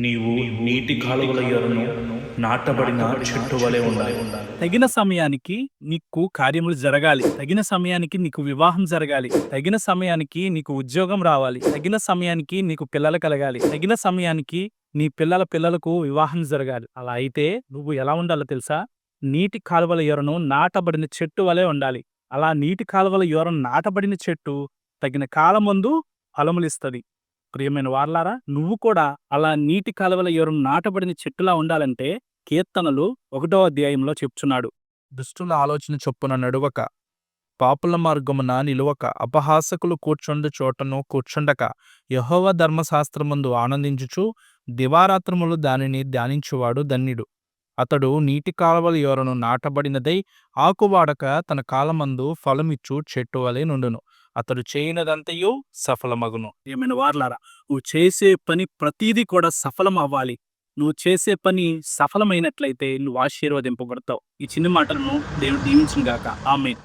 నీవు నీటి కాలువల యొరను నాటబడిన చెట్టు వలె ఉండాలి. తగిన సమయానికి నీకు కార్యములు జరగాలి. తగిన సమయానికి నీకు వివాహం జరగాలి. తగిన సమయానికి నీకు ఉద్యోగం రావాలి. తగిన సమయానికి నీకు పిల్లలు కలగాలి. తగిన సమయానికి నీ పిల్లల పిల్లలకు వివాహం జరగాలి. అలా అయితే నువ్వు ఎలా ఉండాలో తెలుసా? నీటి కాలువల యొరను నాటబడిన చెట్టు వలె ఉండాలి. అలా నీటి కాలువల యొరను నాటబడిన చెట్టు తగిన కాలమందు ఫలములిస్తది. ప్రియమైన వారలారా, నువ్వు కూడా అలా నీటి కాలువల యొరను నాటబడిన చెట్టులా ఉండాలంటే కీర్తనలు 1వ అధ్యాయంలో చెప్తున్నాడు. దుష్టుల ఆలోచన చొప్పున నడువక, పాపుల మార్గమున నిలువక, అపహాసకులు కూర్చుండు చోటను కూర్చుండక, యెహోవా ధర్మశాస్త్రమందు ఆనందించుచు దివారాత్రములు దానిని ధ్యానించువాడు ధన్యుడు. అతడు నీటి కాలువల యొరను నాటబడినదై ఆకువాడక తన కాలమందు ఫలమిచ్చు చెట్టు వలె నుండును. అతడు చేయనదంతయు సఫలమగును. ఏమైనా వారలారా, నువ్వు చేసే పని ప్రతీదీ కూడా సఫలం అవ్వాలి. నువ్వు చేసే పని సఫలమైనట్లయితే నువ్వు ఆశీర్వదింపబడతావు. ఈ చిన్న మాటలను దేవుడు దీవించును గాక. ఆమేన్.